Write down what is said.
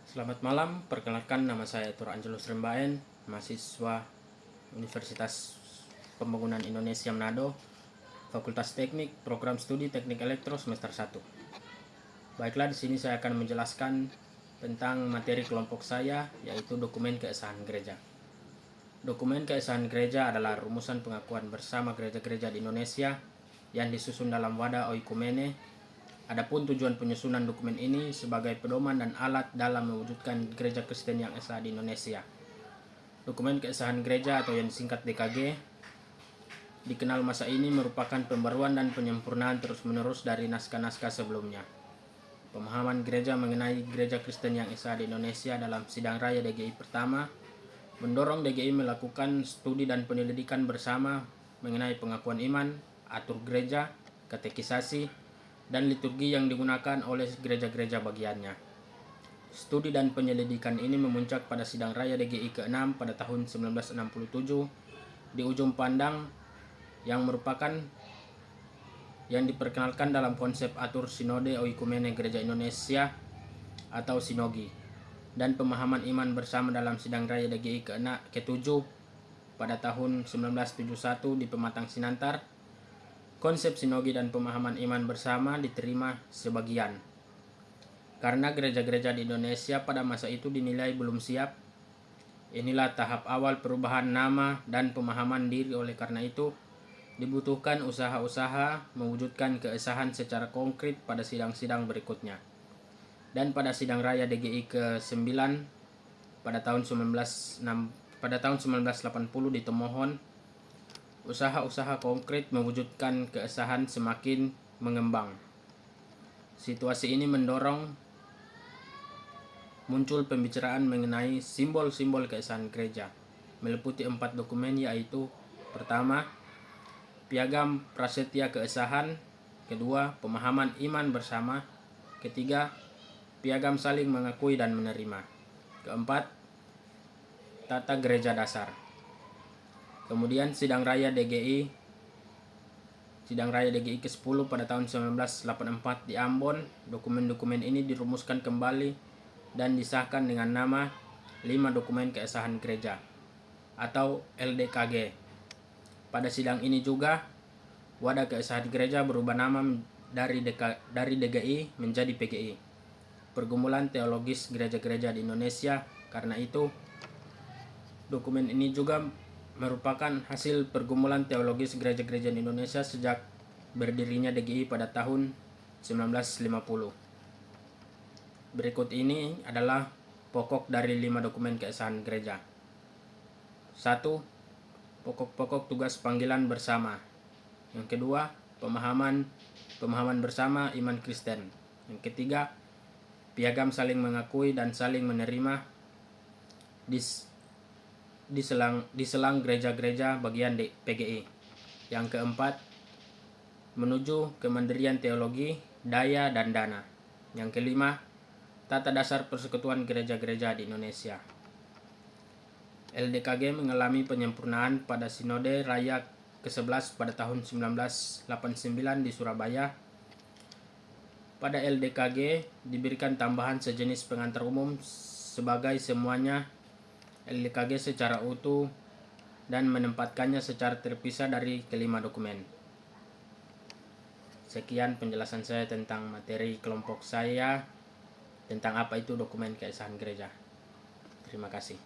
Selamat malam, perkenalkan nama saya Tur Angelus Rembaen, mahasiswa Universitas Pembangunan Indonesia Manado, Fakultas Teknik, Program Studi Teknik Elektro semester 1. Baiklah, di sini saya akan menjelaskan tentang materi kelompok saya, yaitu dokumen keabsahan gereja. Dokumen keabsahan gereja adalah rumusan pengakuan bersama gereja-gereja di Indonesia yang disusun dalam wadah oikumene. Adapun tujuan penyusunan dokumen ini sebagai pedoman dan alat dalam mewujudkan gereja Kristen yang esa di Indonesia. Dokumen keabsahan gereja atau yang disingkat DKG dikenal masa ini merupakan pembaruan dan penyempurnaan terus-menerus dari naskah-naskah sebelumnya. Pemahaman gereja mengenai gereja Kristen yang esa di Indonesia dalam Sidang Raya DGI pertama mendorong DGI melakukan studi dan penyelidikan bersama mengenai pengakuan iman, atur gereja, katekisasi, dan liturgi yang digunakan oleh gereja-gereja bagiannya. Studi dan penyelidikan ini memuncak pada Sidang Raya DGI ke-6 pada tahun 1967 di Ujung Pandang yang merupakan yang diperkenalkan dalam konsep atur Sinode Oikumene Gereja Indonesia atau Sinogi dan pemahaman iman bersama dalam Sidang Raya DGI ke-7 pada tahun 1971 di Pematang Sinantar. Konsep sinogi dan pemahaman iman bersama diterima sebagian. Karena gereja-gereja di Indonesia pada masa itu dinilai belum siap, inilah tahap awal perubahan nama dan pemahaman diri. Oleh karena itu, dibutuhkan usaha-usaha mewujudkan keabsahan secara konkret pada sidang-sidang berikutnya. Dan pada Sidang Raya DGI ke-9 pada tahun 1980 di Tomohon, usaha-usaha konkret mewujudkan keabsahan semakin mengembang. Situasi ini mendorong muncul pembicaraan mengenai simbol-simbol keabsahan gereja, meliputi 4 dokumen, yaitu pertama, piagam prasetya keabsahan, kedua, pemahaman iman bersama, ketiga, piagam saling mengakui dan menerima, keempat, tata gereja dasar. Kemudian Sidang Raya DGI ke-10 pada tahun 1984 di Ambon. Dokumen-dokumen ini dirumuskan kembali dan disahkan dengan nama 5 Dokumen Keabsahan Gereja atau LDKG. Pada sidang ini juga Wadah Keabsahan Gereja berubah nama dari DGI menjadi PGI, Pergumulan Teologis Gereja-Gereja di Indonesia. Karena itu, dokumen ini juga merupakan hasil pergumulan teologis gereja-gereja di Indonesia sejak berdirinya DGI pada tahun 1950. Berikut ini adalah pokok dari 5 dokumen keabsahan gereja. 1. Pokok-pokok tugas panggilan bersama. Yang kedua, pemahaman bersama iman Kristen. Yang ketiga, piagam saling mengakui dan saling menerima di selang gereja-gereja bagian PGI. Yang keempat, menuju kemandirian teologi, daya, dan dana. Yang kelima, tata dasar persekutuan gereja-gereja di Indonesia. LDKG mengalami penyempurnaan pada Sinode Raya ke-11 pada tahun 1989 di Surabaya. Pada LDKG diberikan tambahan sejenis pengantar umum sebagai semuanya LDKG secara utuh dan menempatkannya secara terpisah dari kelima dokumen. Sekian penjelasan saya tentang materi kelompok saya tentang apa itu dokumen keabsahan gereja. Terima kasih.